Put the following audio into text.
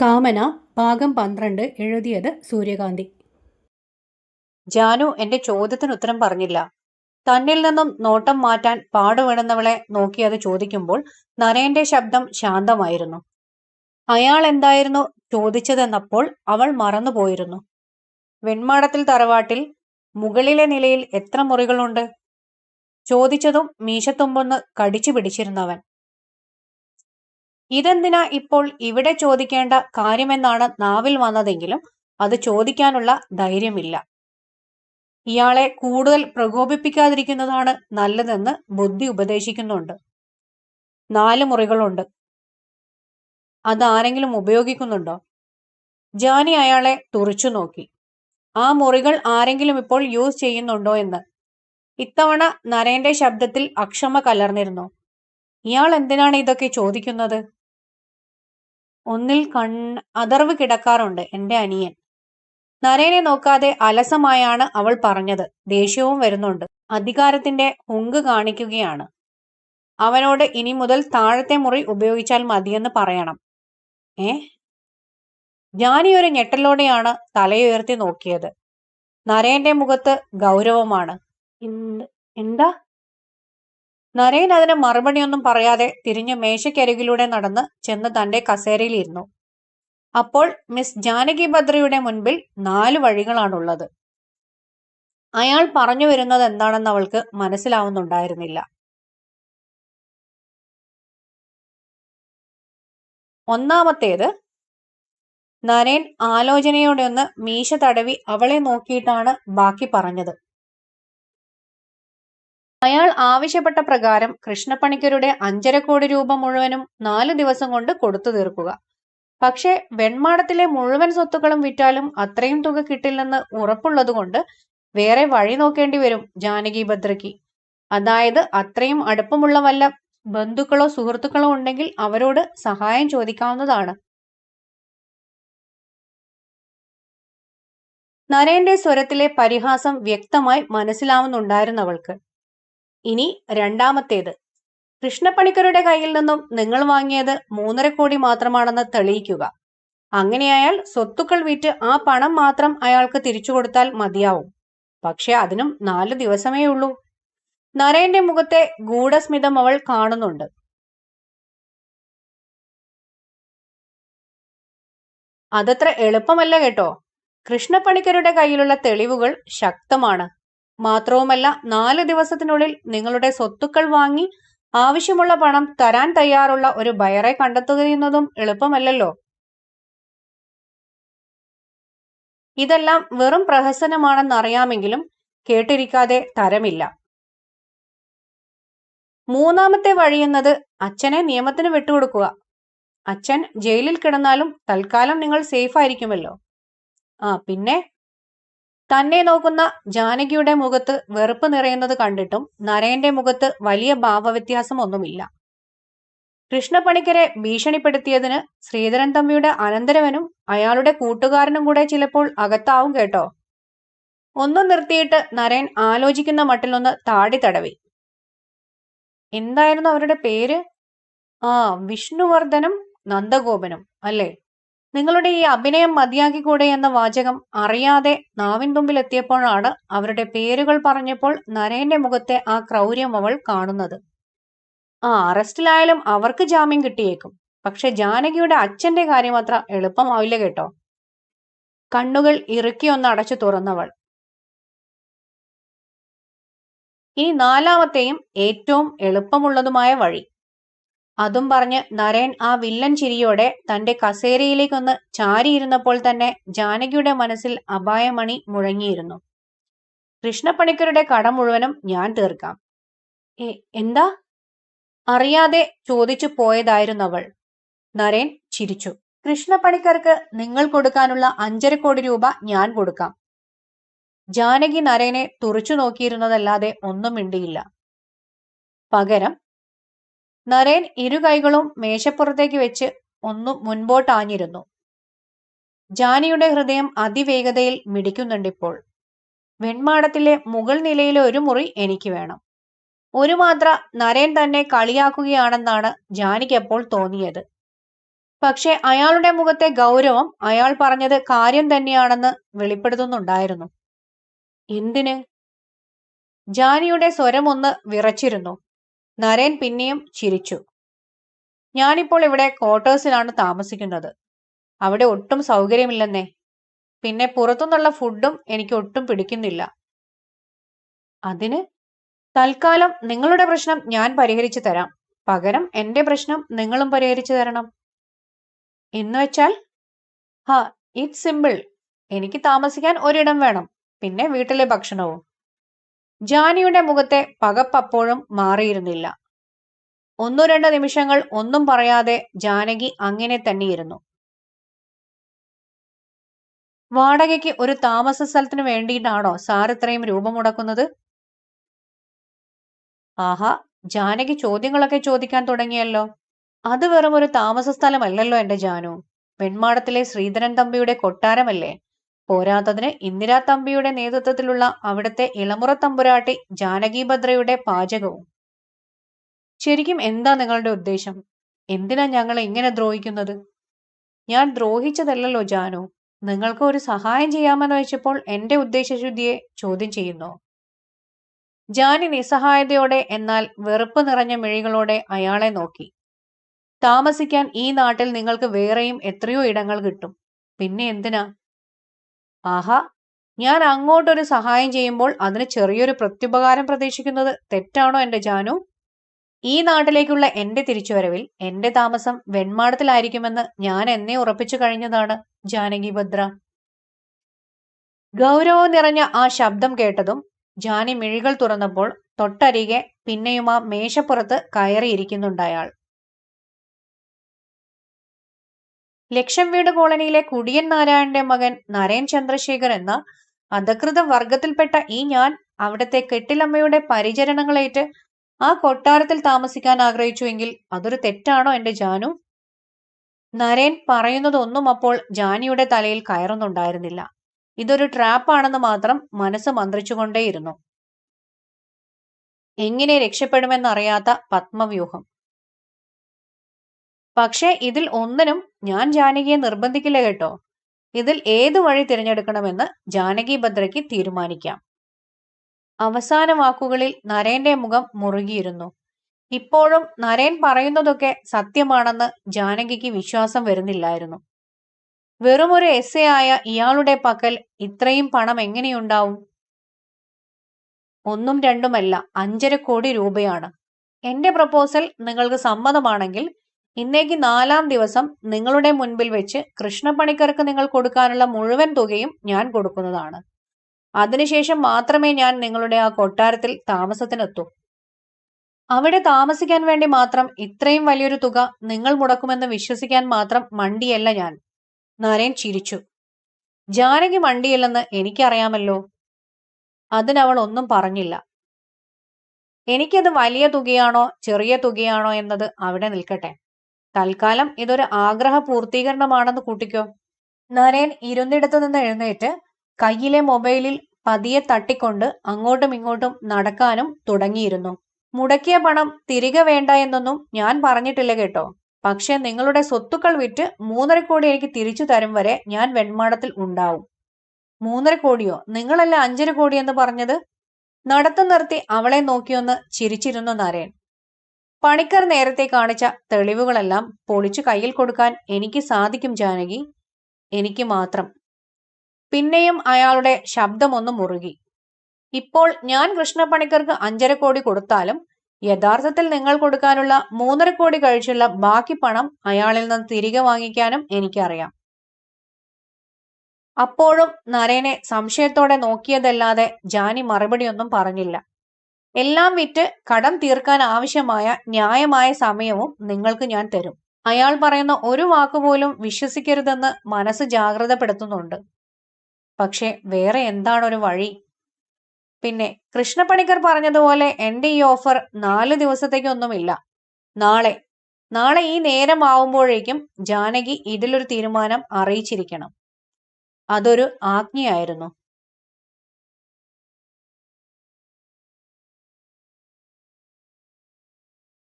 കാമന ഭാഗം 12 എഴുതിയത് സൂര്യകാന്തി. ജാനു എന്റെ ചോദ്യത്തിന് ഉത്തരം പറഞ്ഞില്ല. തന്നിൽ നിന്നും നോട്ടം മാറ്റാൻ പാടുപെടുന്നവളെ നോക്കി അത് ചോദിക്കുമ്പോൾ നരേന്റെ ശബ്ദം ശാന്തമായിരുന്നു. അയാൾ എന്തായിരുന്നു ചോദിച്ചതെന്നപ്പോൾ അവൾ മറന്നുപോയിരുന്നു. വെൺമാടത്തിൽ തറവാട്ടിൽ മുകളിലെ നിലയിൽ എത്ര മുറികളുണ്ട്? ചോദിച്ചതും മീശത്തുമ്പൊന്ന് കടിച്ചു പിടിച്ചിരുന്നവൻ. ഇതെന്തിനാ ഇപ്പോൾ ഇവിടെ ചോദിക്കേണ്ട കാര്യമെന്നാണ് നാവിൽ വന്നതെങ്കിലും അത് ചോദിക്കാനുള്ള ധൈര്യമില്ല. ഇയാളെ കൂടുതൽ പ്രകോപിപ്പിക്കാതിരിക്കുന്നതാണ് നല്ലതെന്ന് ബുദ്ധി ഉപദേശിക്കുന്നുണ്ട്. 4 മുറികളുണ്ട്. അതാരെങ്കിലും ഉപയോഗിക്കുന്നുണ്ടോ? ജാനി അയാളെ തുറിച്ചു നോക്കി. ആ മുറികൾ ആരെങ്കിലും ഇപ്പോൾ യൂസ് ചെയ്യുന്നുണ്ടോ എന്ന്. ഇത്തവണ നരേന്റെ ശബ്ദത്തിൽ അക്ഷമ കലർന്നിരുന്നു. ഇയാൾ എന്തിനാണ് ഇതൊക്കെ ചോദിക്കുന്നത്? ഒന്നിൽ അതർവ് കിടക്കാറുണ്ട് എന്റെ അനിയൻ. നരേനെ നോക്കാതെ അലസമായാണ് അവൾ പറഞ്ഞത്. ദേഷ്യവും വരുന്നുണ്ട്. അധികാരത്തിന്റെ ഹുങ്ക് കാണിക്കുകയാണ്. അവനോട് ഇനി മുതൽ താഴത്തെ മുറി ഉപയോഗിച്ചാൽ മതിയെന്ന് പറയണം. ജാനി ഒരു ഞെട്ടലോടെയാണ് തലയുയർത്തി നോക്കിയത്. നരേന്റെ മുഖത്ത് ഗൗരവമാണ്. എന്താ? നരേൻ അതിന് മറുപടിയൊന്നും പറയാതെ തിരിഞ്ഞ് മേശയ്ക്കരികിലൂടെ നടന്ന് ചെന്ന് തന്റെ കസേരയിലിരുന്നു. അപ്പോൾ മിസ് ജാനകി ബദ്രയുടെ മുൻപിൽ 4 വഴികളാണുള്ളത്. അയാൾ പറഞ്ഞു വരുന്നത് എന്താണെന്ന് അവൾക്ക് മനസ്സിലാവുന്നുണ്ടായിരുന്നില്ല. ഒന്നാമത്തേത്, നരേൻ ആലോചനയോടെ ഒന്ന് മീശ തടവി അവളെ നോക്കിയിട്ടാണ് ബാക്കി പറഞ്ഞത്. അയാൾ ആവശ്യപ്പെട്ട പ്രകാരം കൃഷ്ണപ്പണിക്കരുടെ 5.5 കോടി രൂപ മുഴുവനും 4 ദിവസം കൊണ്ട് കൊടുത്തു തീർക്കുക. പക്ഷേ വെൺമാടത്തിലെ മുഴുവൻ സ്വത്തുക്കളും വിറ്റാലും അത്രയും തുക കിട്ടില്ലെന്ന് ഉറപ്പുള്ളതുകൊണ്ട് വേറെ വഴി നോക്കേണ്ടി വരും ജാനകി ഭദ്രയ്ക്ക്. അതായത് അത്രയും അടുപ്പമുള്ള വല്ല ബന്ധുക്കളോ സുഹൃത്തുക്കളോ ഉണ്ടെങ്കിൽ അവരോട് സഹായം ചോദിക്കാവുന്നതാണ്. നരേന്റെ സ്വരത്തിലെ പരിഹാസം വ്യക്തമായി മനസ്സിലാവുന്നുണ്ടായിരുന്നവൾക്ക്. ഇനി രണ്ടാമത്തേത്, കൃഷ്ണപ്പണിക്കരുടെ കയ്യിൽ നിന്നും നിങ്ങൾ വാങ്ങിയത് 3.5 കോടി മാത്രമാണെന്ന് തെളിയിക്കുക. അങ്ങനെയായാൽ സ്വത്തുക്കൾ വിറ്റ് ആ പണം മാത്രം അയാൾക്ക് തിരിച്ചു കൊടുത്താൽ മതിയാവും. പക്ഷെ അതിനും 4 ദിവസമേ ഉള്ളൂ. നരേന്റെ മുഖത്തെ ഗൂഢസ്മിതം അവൾ കാണുന്നുണ്ട്. അതത്ര എളുപ്പമല്ല കേട്ടോ. കൃഷ്ണപ്പണിക്കരുടെ കയ്യിലുള്ള തെളിവുകൾ ശക്തമാണ്. മാത്രവുമല്ല 4 ദിവസത്തിനുള്ളിൽ നിങ്ങളുടെ സ്വത്തുക്കൾ വാങ്ങി ആവശ്യമുള്ള പണം തരാൻ തയ്യാറുള്ള ഒരു ബയറെ കണ്ടെത്തുകയെന്നതും എളുപ്പമല്ലല്ലോ. ഇതെല്ലാം വെറും പ്രഹസനമാണെന്നറിയാമെങ്കിലും കേട്ടിരിക്കാതെ തരമില്ല. മൂന്നാമത്തെ വഴിയെന്നത് അച്ഛനെ നിയമത്തിന് വിട്ടുകൊടുക്കുക. അച്ഛൻ ജയിലിൽ കിടന്നാലും തൽക്കാലം നിങ്ങൾ സേഫ് ആയിരിക്കുമല്ലോ. പിന്നെ തന്നെ നോക്കുന്ന ജാനകിയുടെ മുഖത്ത് വെറുപ്പ് നിറയുന്നത് കണ്ടിട്ടും നരേന്റെ മുഖത്ത് വലിയ ഭാവവ്യത്യാസം ഒന്നുമില്ല. കൃഷ്ണപ്പണിക്കരെ ഭീഷണിപ്പെടുത്തിയതിന് ശ്രീധരൻ തമ്പിയുടെ അനന്തരവനും അയാളുടെ കൂട്ടുകാരനും കൂടെ ചിലപ്പോൾ അകത്താവും കേട്ടോ. ഒന്നും നിർത്തിയിട്ട് നരേൻ ആലോചിക്കുന്ന മട്ടിലൊന്ന് താടി തടവി. എന്തായിരുന്നു അവരുടെ പേര്? വിഷ്ണുവർദ്ധനും നന്ദഗോപനും അല്ലേ? നിങ്ങളുടെ ഈ അഭിനയം മതിയാക്കിക്കൂടെ എന്ന വാചകം അറിയാതെ നാവിൻ തുമ്പിൽ എത്തിയപ്പോഴാണ് അവരുടെ പേരുകൾ പറഞ്ഞപ്പോൾ നരേന്റെ മുഖത്തെ ആ ക്രൗര്യം അവൾ കാണുന്നത്. അറസ്റ്റിലായാലും അവർക്ക് ജാമ്യം കിട്ടിയേക്കും. പക്ഷെ ജാനകിയുടെ അച്ഛന്റെ കാര്യം അത്ര എളുപ്പമാവില്ല കേട്ടോ. കണ്ണുകൾ ഇറുക്കിയൊന്ന് അടച്ചു തുറന്നവൾ. ഇനി 4ാമത്തെയും ഏറ്റവും എളുപ്പമുള്ളതുമായ വഴി. അതും പറഞ്ഞ് നരേൻ ആ വില്ലൻ ചിരിയോടെ തന്റെ കസേരയിലേക്കൊന്ന് ചാരിയിരുന്നപ്പോൾ തന്നെ ജാനകിയുടെ മനസ്സിൽ അപായമണി മുഴങ്ങിയിരുന്നു. കൃഷ്ണപ്പണിക്കരുടെ കടം മുഴുവനും ഞാൻ തീർക്കാം. എന്താ? അറിയാതെ ചോദിച്ചു പോയതായിരുന്നവൾ. നരേൻ ചിരിച്ചു. കൃഷ്ണപ്പണിക്കർക്ക് നിങ്ങൾ കൊടുക്കാനുള്ള 5.5 കോടി രൂപ ഞാൻ കൊടുക്കാം. ജാനകി നരേനെ തുറിച്ചു നോക്കിയിരുന്നതല്ലാതെ ഒന്നും മിണ്ടിയില്ല. പകരം നരേൻ 2 കൈകളും മേശപ്പുറത്തേക്ക് വെച്ച് ഒന്ന് മുൻപോട്ടാഞ്ഞിരുന്നു. ജാനിയുടെ ഹൃദയം അതിവേഗതയിൽ മിടിക്കുന്നുണ്ടിപ്പോൾ. വെൺമാടത്തിലെ മുകൾ നിലയിലെ ഒരു മുറി എനിക്ക് വേണം. ഒരു മാത്ര നരേൻ തന്നെ കളിയാക്കുകയാണെന്നാണ് ജാനിക്ക് അപ്പോൾ തോന്നിയത്. പക്ഷെ അയാളുടെ മുഖത്തെ ഗൗരവം അയാൾ പറഞ്ഞത് കാര്യം തന്നെയാണെന്ന് വെളിപ്പെടുത്തുന്നുണ്ടായിരുന്നു. എന്തിന്? ജാനിയുടെ സ്വരം ഒന്ന് വിറച്ചിരുന്നു. നരേൻ പിന്നെയും ചിരിച്ചു. ഞാനിപ്പോൾ ഇവിടെ ക്വാർട്ടേഴ്സിലാണ് താമസിക്കുന്നത്. അവിടെ ഒട്ടും സൗകര്യമില്ലെന്നേ. പിന്നെ പുറത്തുനിന്നുള്ള ഫുഡും എനിക്ക് ഒട്ടും പിടിക്കുന്നില്ല. അതിന്? തൽക്കാലം നിങ്ങളുടെ പ്രശ്നം ഞാൻ പരിഹരിച്ചു തരാം. പകരം എന്റെ പ്രശ്നം നിങ്ങളും പരിഹരിച്ചു തരണം. എന്ന് വെച്ചാൽ? It's simple. എനിക്ക് താമസിക്കാൻ ഒരിടം വേണം. പിന്നെ വീട്ടിലെ ഭക്ഷണവും. ജാനിയുടെ മുഖത്തെ പകപ്പ് അപ്പോഴും മാറിയിരുന്നില്ല. 1-2 നിമിഷങ്ങൾ ഒന്നും പറയാതെ ജാനകി അങ്ങനെ തന്നെയിരുന്നു. വാടകയ്ക്ക് ഒരു താമസ സ്ഥലത്തിന് വേണ്ടിയിട്ടാണോ സാർ ഇത്രയും രൂപ മുടക്കുന്നത്? ആഹാ, ജാനകി ചോദ്യങ്ങളൊക്കെ ചോദിക്കാൻ തുടങ്ങിയല്ലോ. അത് വെറും ഒരു താമസ സ്ഥലമല്ലല്ലോ എന്റെ ജാനു. വെൺമാടത്തിലെ ശ്രീധരൻ തമ്പിയുടെ കൊട്ടാരമല്ലേ. പോരാത്തതിന് ഇന്ദിരാ തമ്പിയുടെ നേതൃത്വത്തിലുള്ള അവിടുത്തെ ഇളമുറ തമ്പുരാട്ടി ജാനകി ഭദ്രയുടെ പാചകവും. ശരിക്കും എന്താ നിങ്ങളുടെ ഉദ്ദേശം? എന്തിനാ ഞങ്ങളെ ഇങ്ങനെ ദ്രോഹിക്കുന്നത്? ഞാൻ ദ്രോഹിച്ചതല്ലല്ലോ ജാനു. നിങ്ങൾക്ക് ഒരു സഹായം ചെയ്യാമെന്ന് വെച്ചപ്പോൾ എന്റെ ഉദ്ദേശശുദ്ധിയെ ചോദ്യം ചെയ്യുന്നു. ജാനി നിസ്സഹായതയോടെ എന്നാൽ വെറുപ്പ് നിറഞ്ഞ മിഴികളോടെ അയാളെ നോക്കി. താമസിക്കാൻ ഈ നാട്ടിൽ നിങ്ങൾക്ക് വേറെയും എത്രയോ ഇടങ്ങൾ കിട്ടും. പിന്നെ എന്തിനാ? ആഹാ, ഞാൻ അങ്ങോട്ടൊരു സഹായം ചെയ്യുമ്പോൾ അതിന് ചെറിയൊരു പ്രത്യുപകാരം പ്രതീക്ഷിക്കുന്നത് തെറ്റാണോ എന്റെ ജാനു? ഈ നാട്ടിലേക്കുള്ള എന്റെ തിരിച്ചുവരവിൽ എന്റെ താമസം വെൺമാടത്തിലായിരിക്കുമെന്ന് ഞാൻ എന്നേ ഉറപ്പിച്ചു കഴിഞ്ഞതാണ് ജാനകി ഭദ്ര. ഗൗരവം നിറഞ്ഞ ആ ശബ്ദം കേട്ടതും ജാനി മിഴികൾ തുറന്നപ്പോൾ തൊട്ടരികെ പിന്നെയും ആ മേശപ്പുറത്ത് കയറിയിരിക്കുന്നുണ്ടയാൾ. ലക്ഷം വീട് കോളനിയിലെ കുടിയൻ നാരായണന്റെ മകൻ നരേൻ ചന്ദ്രശേഖർ എന്ന അധകൃത വർഗത്തിൽപ്പെട്ട ഈ ഞാൻ അവിടുത്തെ കെട്ടിലമ്മയുടെ പരിചരണങ്ങളേറ്റ് ആ കൊട്ടാരത്തിൽ താമസിക്കാൻ ആഗ്രഹിച്ചുവെങ്കിൽ അതൊരു തെറ്റാണോ എന്റെ ജാനു? നരേൻ പറയുന്നതൊന്നും അപ്പോൾ ജാനിയുടെ തലയിൽ കയറുന്നുണ്ടായിരുന്നില്ല. ഇതൊരു ട്രാപ്പാണെന്ന് മാത്രം മനസ്സ് മന്ത്രിച്ചുകൊണ്ടേയിരുന്നു. എങ്ങനെ രക്ഷപ്പെടുമെന്നറിയാത്ത പത്മവ്യൂഹം. പക്ഷേ ഇതിൽ ഒന്നിനും ഞാൻ ജാനകിയെ നിർബന്ധിക്കില്ല കേട്ടോ. ഇതിൽ ഏതു വഴി തിരഞ്ഞെടുക്കണമെന്ന് ജാനകി ഭദ്രയ്ക്ക് തീരുമാനിക്കാം. അവസാന വാക്കുകളിൽ നരേന്റെ മുഖം മുറുകിയിരുന്നു. ഇപ്പോഴും നരേൻ പറയുന്നതൊക്കെ സത്യമാണെന്ന് ജാനകിക്ക് വിശ്വാസം വരുന്നില്ലായിരുന്നു. വെറുമൊരു എസ്സേ ആയ ഇയാളുടെ പക്കൽ ഇത്രയും പണം എങ്ങനെയുണ്ടാവും? 1ഉം 2ഉമല്ല, 5.5 കോടി രൂപയാണ്. എന്റെ പ്രപ്പോസൽ നിങ്ങൾക്ക് സമ്മതമാണെങ്കിൽ ഇന്നേക്ക് 4-ാം ദിവസം നിങ്ങളുടെ മുൻപിൽ വെച്ച് കൃഷ്ണപ്പണിക്കർക്ക് നിങ്ങൾ കൊടുക്കാനുള്ള മുഴുവൻ തുകയും ഞാൻ കൊടുക്കുന്നതാണ്. അതിനുശേഷം മാത്രമേ ഞാൻ നിങ്ങളുടെ ആ കൊട്ടാരത്തിൽ താമസത്തിനെത്തൂ. അവിടെ താമസിക്കാൻ വേണ്ടി മാത്രം ഇത്രയും വലിയൊരു തുക നിങ്ങൾ മുടക്കുമെന്ന് വിശ്വസിക്കാൻ മാത്രം മണ്ടിയല്ല ഞാൻ. നരേൻ ചിരിച്ചു. ജാനകി മണ്ടിയല്ലെന്ന് എനിക്കറിയാമല്ലോ. അതിനവൾ ഒന്നും പറഞ്ഞില്ല. എനിക്കത് വലിയ തുകയാണോ ചെറിയ തുകയാണോ എന്നത് അവിടെ നിൽക്കട്ടെ. തൽക്കാലം ഇതൊരു ആഗ്രഹ പൂർത്തീകരണമാണെന്ന് കൂട്ടിക്കോ. നരേൻ ഇരുന്നിടത്തു നിന്ന് എഴുന്നേറ്റ് കയ്യിലെ മൊബൈലിൽ പതിയെ തട്ടിക്കൊണ്ട് അങ്ങോട്ടും ഇങ്ങോട്ടും നടക്കാനും തുടങ്ങിയിരുന്നു. മുടക്കിയ പണം തിരികെ വേണ്ട എന്നൊന്നും ഞാൻ പറഞ്ഞിട്ടില്ല കേട്ടോ. പക്ഷെ നിങ്ങളുടെ സ്വത്തുക്കൾ വിറ്റ് 3.5 കോടി എനിക്ക് തിരിച്ചു തരും വരെ ഞാൻ വെൺമാടത്തിൽ ഉണ്ടാവും. 3.5 കോടിയോ? നിങ്ങളല്ല 5.5 കോടി എന്ന് പറഞ്ഞത്? നടത്തം നിർത്തി അവളെ നോക്കിയൊന്ന് ചിരിച്ചിരുന്നു നരേൻ. പണിക്കർ നേരത്തെ കാണിച്ച തെളിവുകളെല്ലാം പൊളിച്ചു കയ്യിൽ കൊടുക്കാൻ എനിക്ക് സാധിക്കും ജാനകി, എനിക്ക് മാത്രം. പിന്നെയും അയാളുടെ ശബ്ദമൊന്ന് മുറുകി. ഇപ്പോൾ ഞാൻ കൃഷ്ണപ്പണിക്കർക്ക് 5.5 കോടി കൊടുത്താലും യഥാർത്ഥത്തിൽ നിങ്ങൾ കൊടുക്കാനുള്ള 3.5 കോടി കഴിച്ചുള്ള ബാക്കി പണം അയാളിൽ നിന്ന് തിരികെ വാങ്ങിക്കാനും എനിക്കറിയാം. അപ്പോഴും നരേനെ സംശയത്തോടെ നോക്കിയതല്ലാതെ ജാനി മറുപടിയൊന്നും പറഞ്ഞില്ല. എല്ലാം വിറ്റ് കടം തീർക്കാൻ ആവശ്യമായ ന്യായമായ സമയവും നിങ്ങൾക്ക് ഞാൻ തരും. അയാൾ പറയുന്ന ഒരു വാക്കുപോലും വിശ്വസിക്കരുതെന്ന് മനസ്സ് ജാഗ്രതപ്പെടുത്തുന്നുണ്ട്. പക്ഷെ വേറെ എന്താണൊരു വഴി? പിന്നെ കൃഷ്ണപ്പണിക്കർ പറഞ്ഞതുപോലെ എന്റെ ഈ ഓഫർ 4 ദിവസത്തേക്കൊന്നുമില്ല. നാളെ ഈ നേരം ആവുമ്പോഴേക്കും ജാനകി ഇതിലൊരു തീരുമാനം അറിയിച്ചിരിക്കണം. അതൊരു ആജ്ഞയായിരുന്നു.